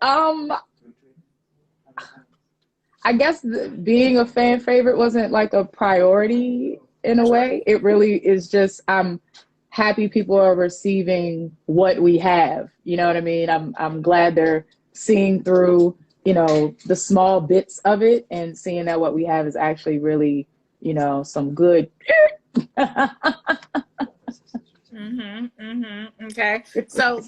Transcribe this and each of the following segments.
Um, I guess being a fan favorite wasn't like a priority in a way. It really is just I'm happy people are receiving what we have. You know what I mean? I'm glad they're seeing through, the small bits of it and seeing that what we have is actually really, some good. Okay. So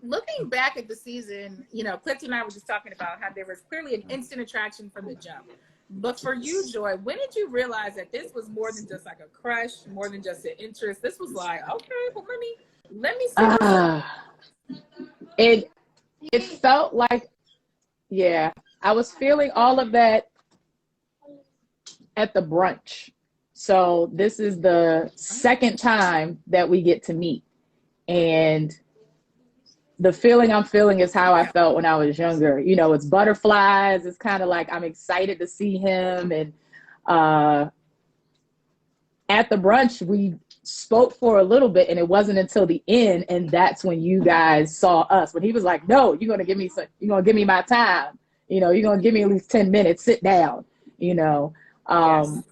looking back at the season, Clifton and I were just talking about how there was clearly an instant attraction from the jump. But for you, Joy, when did you realize that this was more than just like a crush, more than just an interest? This was like, okay, well let me see. It felt like, yeah, I was feeling all of that at the brunch. So this is the second time that we get to meet. And the feeling I'm feeling is how I felt when I was younger. It's butterflies. It's kind of like I'm excited to see him. And at the brunch, we spoke for a little bit, and it wasn't until the end, and that's when you guys saw us. When he was like, "No, you're gonna give me my time. You're gonna give me at least 10 minutes. Sit down." Yes.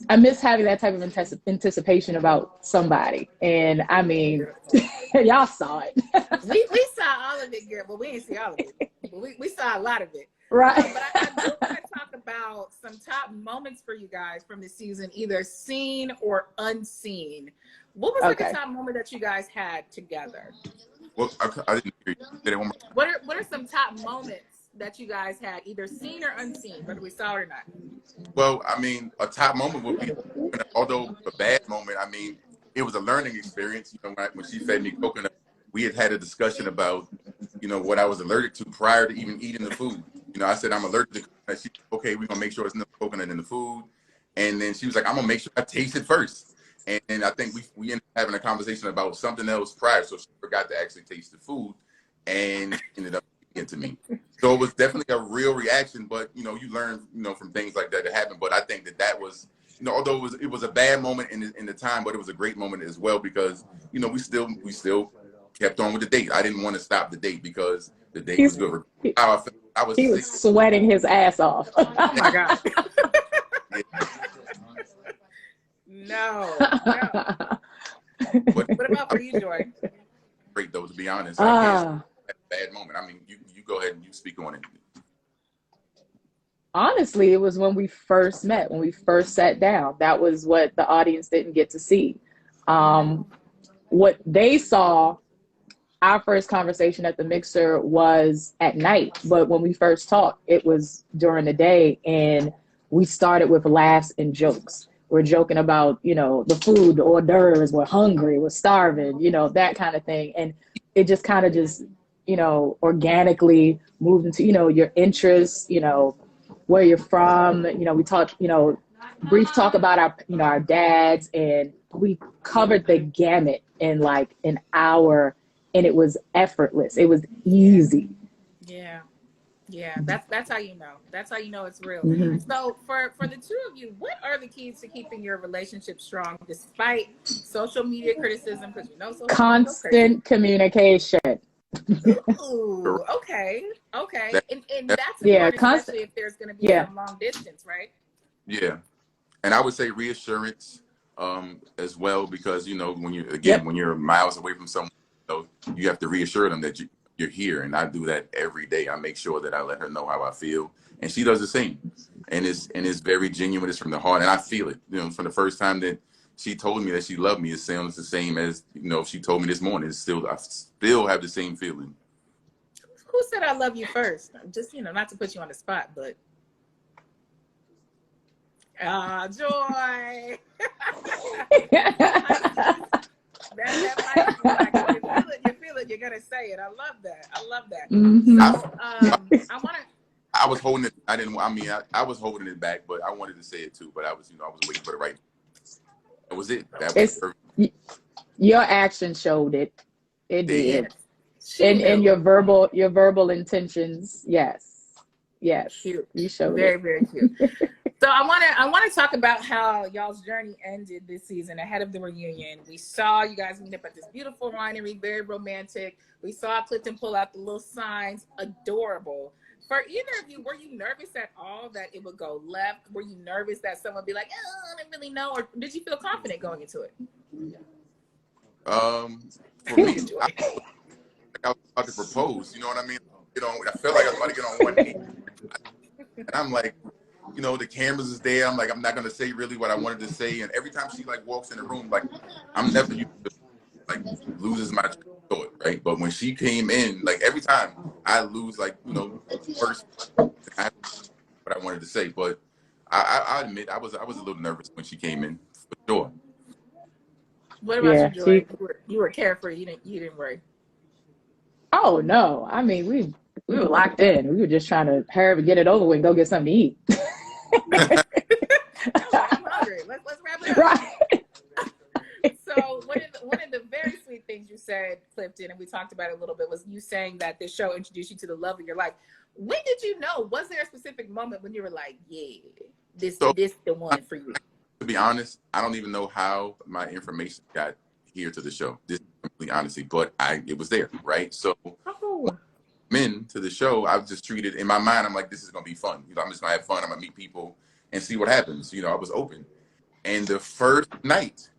I miss having that type of anticipation about somebody. And I mean, y'all saw it. we saw all of it, girl, but we didn't see all of it. But we saw a lot of it. Right. But I do want to talk about some top moments for you guys from the season, either seen or unseen. What was like a top moment that you guys had together? Well, I didn't hear you. Did it one more? What are some top moments that you guys had, either seen or unseen, whether we saw it or not? Well, I mean, a top moment would be, although a bad moment, I mean, it was a learning experience. When she fed me coconut, we had a discussion about, what I was allergic to prior to even eating the food. I said, I'm allergic to coconut. She said, okay, we're going to make sure there's no coconut in the food. And then she was like, I'm going to make sure I taste it first. And I think we ended up having a conversation about something else prior. So she forgot to actually taste the food and ended up into me. So it was definitely a real reaction, but you learn from things like that happen. But I think that was although it was a bad moment in the time, but it was a great moment as well because we still kept on with the date. I didn't want to stop the date because the date was good. He was sweating his ass off. Oh my God. No. What about for you, Joy? Great though, to be honest. I guess bad moment. I mean, you go ahead and you speak on it. Honestly, it was when we first met, when we first sat down. That was what the audience didn't get to see. What they saw, our first conversation at the mixer was at night, but when we first talked, it was during the day, and we started with laughs and jokes. We're joking about, the food, the hors d'oeuvres, we're hungry, we're starving, that kind of thing. And it just kind of organically moved into, your interests, where you're from. We talked, brief talk about our dads, and we covered the gamut in like an hour, and it was effortless. It was easy. Yeah, that's how you know. That's how you know it's real. Mm-hmm. So for the two of you, what are the keys to keeping your relationship strong despite social media criticism? Because constant communication. Ooh, okay. And that's important, especially if there's going to be a long distance, right? Yeah, and I would say reassurance as well, because when you're miles away from someone, you have to reassure them that you're here, and I do that every day. I make sure that I let her know how I feel, and she does the same. And it's very genuine. It's from the heart, and I feel it. From the first time that she told me that she loved me, it sounds the same as she told me this morning. I still have the same feeling. Who said I love you first? Just not to put you on the spot, but Joy. You feel it. You're gonna say it. I love that. Mm-hmm. I was holding it. I was holding it back, but I wanted to say it too. But I was waiting for the right. That was it. Your action showed it. It did. And your verbal intentions. Yes. Cute. You showed very, it. very cute. So I want to talk about how y'all's journey ended this season ahead of the reunion. We saw you guys meet up at this beautiful winery, very romantic. We saw Clifton pull out the little signs, adorable. For either of you, were you nervous at all that it would go left? Were you nervous that someone would be like, oh, I don't really know, or did you feel confident going into it? For me, I was about to propose. You know what I mean? You know, I felt like I was about to get on one knee, and I'm like, you know, the cameras is there. I'm like, I'm not gonna say really what I wanted to say. And every time she like walks in the room, like I'm never used to like loses my thought, right? But when she came in, like every time I lose, like you know, first what I wanted to say. But I admit I was a little nervous when she came in for sure. What about you, Joy? You were carefree. You didn't worry. Oh no! I mean, we were locked in. We were just trying to hurry up and get it over with and go get something to eat. I'm hungry. Let's wrap it up. Right. So one of the very sweet things you said, Clifton, and we talked about it a little bit, was you saying that this show introduced you to the love of your life. When did you know? Was there a specific moment when you were like, yeah, this the one for you? To be honest, I don't even know how my information got here to the show. This completely honestly, but it was there, right? So when I came into the show, I was just treated in my mind. I'm like, this is gonna be fun. You know, I'm just gonna have fun. I'm gonna meet people and see what happens. You know, I was open, and the first night,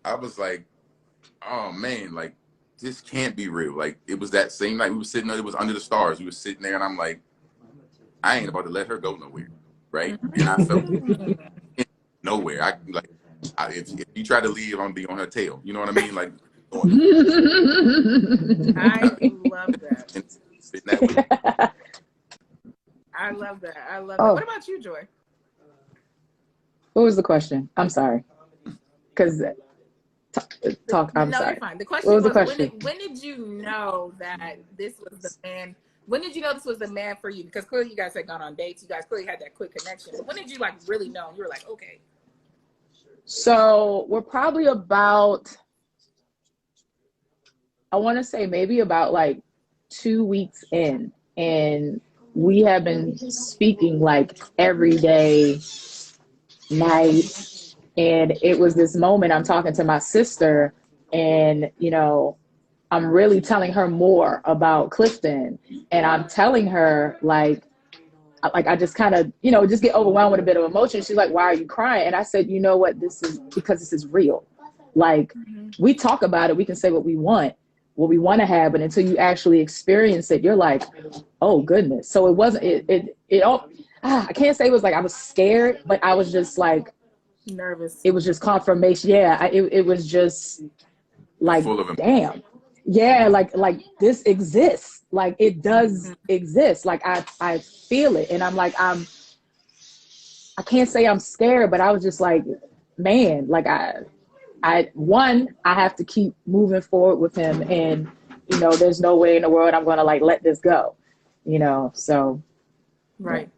I was like, oh man, like this can't be real. Like it was that same night we were sitting there. It was under the stars. We were sitting there, and I'm like, I ain't about to let her go nowhere, right? And I felt nowhere. If you try to leave, I'm gonna be on her tail. You know what I mean? Like, I love that. I love that. I love that. What about you, Joy? What was the question? I'm sorry. Because talk. I'm sorry. You're fine. The question was, when did you know that this was the man? When did you know this was the man for you? Because clearly you guys had gone on dates. You guys clearly had that quick connection. But when did you like really know? You were like, okay. So we're probably about, I want to say maybe about like 2 weeks in, and we have been speaking like every day, night. And it was this moment I'm talking to my sister, and, you know, I'm really telling her more about Clifton, and I'm telling her like I just kind of, you know, just get overwhelmed with a bit of emotion. She's like, why are you crying? And I said, you know what, this is because this is real. Like we talk about it, we can say what we want to have, but until you actually experience it, you're like, oh goodness. So it wasn't, I can't say it was like I was scared, but I was just like nervous. It was just confirmation. Yeah. It was just like, damn. Yeah, like this exists. Like it does exist. Like I feel it, and I'm like I can't say I'm scared, but I was just like, man, like I have to keep moving forward with him, and you know, there's no way in the world I'm going to like let this go, you know. So right.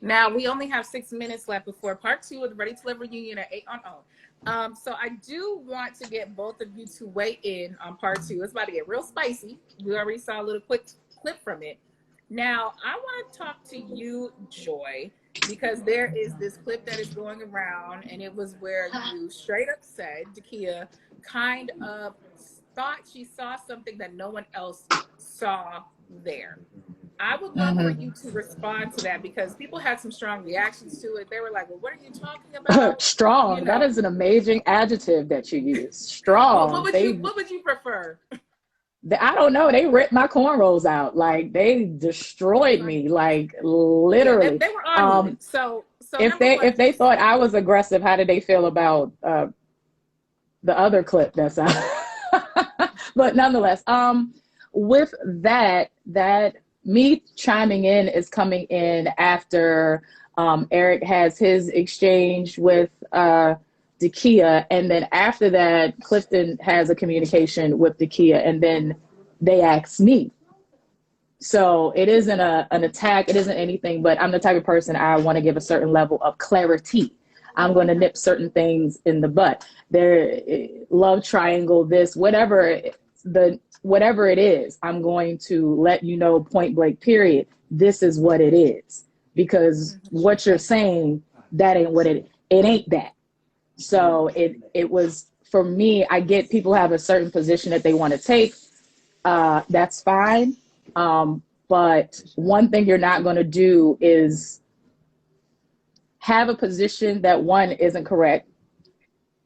Now we only have 6 minutes left before part 2 of the Ready to Live reunion at 8 on 0. So I do want to get both of you to weigh in on part 2. It's about to get real spicy. We already saw a little quick clip from it. Now I want to talk to you, Joy, because there is this clip that is going around, and it was where you straight up said Dakia kind of thought she saw something that no one else saw there. I would love for you to respond to that, because people had some strong reactions to it. They were like, well, what are you talking about? Strong. You know? That is an amazing adjective that you use. Strong. What would you prefer? I don't know. They ripped my cornrows out. Like they destroyed me. Like literally. Yeah, they were on you. So if they thought I was aggressive, how did they feel about the other clip that's out? But nonetheless, with that me chiming in is coming in after Eric has his exchange with Dakia, and then after that, Clifton has a communication with Dakia, and then they ask me. So it isn't an attack, it isn't anything, but I'm the type of person, I want to give a certain level of clarity. I'm going to nip certain things in the butt. There, love triangle, this, whatever it is, I'm going to let you know point blank period, this is what it is. because what you're saying, that ain't what it ain't that. So it was, for me, I get people have a certain position that they want to take. That's fine. But one thing you're not going to do is have a position that, one, isn't correct,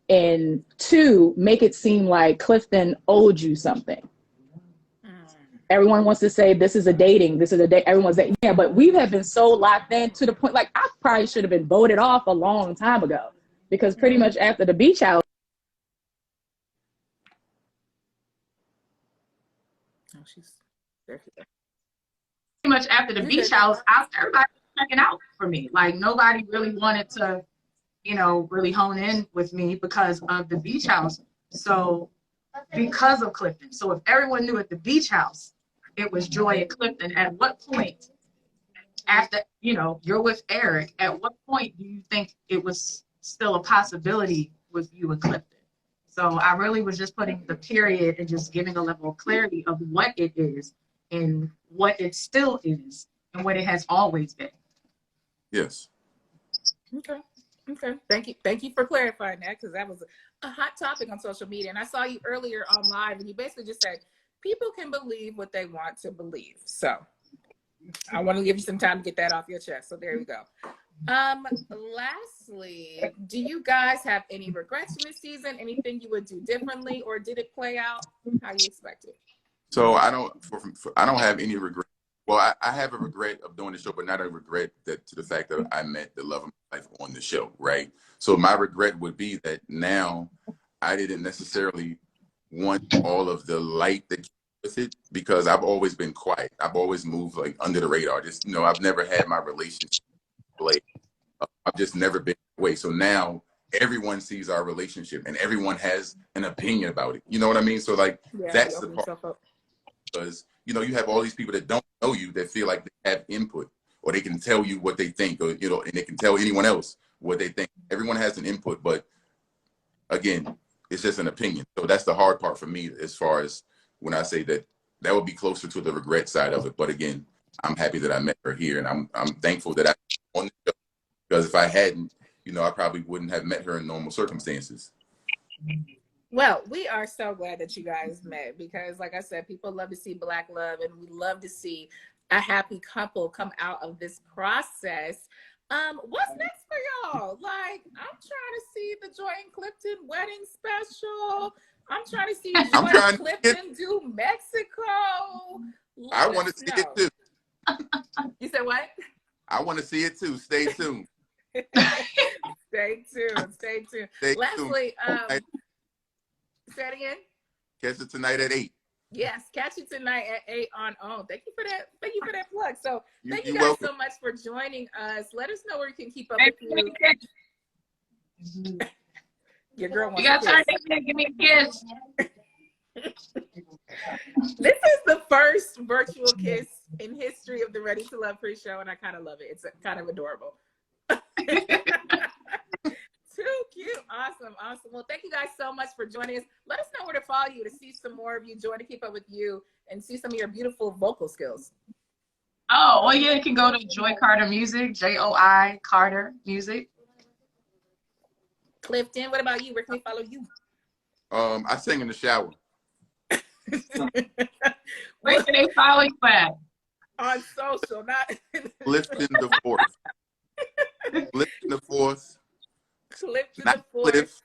and two, make it seem like Clifton owed you something. Everyone wants to say this is a date. Everyone's like, yeah, but we have been so locked in to the point, like, I probably should have been voted off a long time ago, because pretty much after the beach house. Oh, she's there. Pretty much after the beach house, everybody was checking out for me. Like, nobody really wanted to, really hone in with me because of the beach house. So because of Clifton. So if everyone knew at the beach house it was Joy and Clifton, at what point after, you're with Eric, at what point do you think it was still a possibility with you and Clifton? So I really was just putting the period and just giving a level of clarity of what it is and what it still is and what it has always been. Yes. Okay. Thank you for clarifying that, because that was a hot topic on social media. And I saw you earlier on live, and you basically just said people can believe what they want to believe. So I want to give you some time to get that off your chest. So there you go. Lastly, do you guys have any regrets in this season? Anything you would do differently, or did it play out how you expected? So I don't have any regret. Well, I have a regret of doing the show, but not a regret to the fact that I met the love of my life on the show, right? So my regret would be that now I didn't necessarily want all of the light that came with it, because I've always been quiet. I've always moved like under the radar. Just, I've never had my relationship play. I've just never been that way. So now everyone sees our relationship and everyone has an opinion about it. You know what I mean? So like, that's the part. Because, you have all these people that don't know you that feel like they have input, or they can tell you what they think, or, and they can tell anyone else what they think. Everyone has an input, but again, it's just an opinion. So that's the hard part for me, as far as when I say that would be closer to the regret side of it. But again, I'm happy that I met her here, and I'm thankful that I'm on the show, because if I hadn't, I probably wouldn't have met her in normal circumstances. Well, we are so glad that you guys met, because like I said, people love to see Black love, and we love to see a happy couple come out of this process. What's next for y'all? Like, I'm trying to see the Joy and Clifton wedding special. I'm trying to see Joy and Clifton do Mexico. I want to see it too. You said what? I want to see it too. Stay tuned. Stay tuned. Lastly, say it again. Catch it tonight at 8. Yes, catch it tonight at 8 on OWN. Thank you for that plug. So thank you guys so much for joining us. Let us know where you can keep up with you. Your girl wants you gotta turn this in, give me a kiss. This is the first virtual kiss in history of the Ready to Love pre-show, and I kind of love it. It's kind of adorable. Too cute. Awesome. Well, thank you guys so much for joining us. Let us know where to follow you to see some more of you, Joy, to keep up with you and see some of your beautiful vocal skills. Oh, well, yeah, you can go to Joy Carter Music, Joy Carter Music. Clifton, what about you? Where can we follow you? I sing in the shower. Where can they follow you at? On social, not Clifton the Fourth. Clifton the Fourth. Clifton Not the Fourth. Cliff.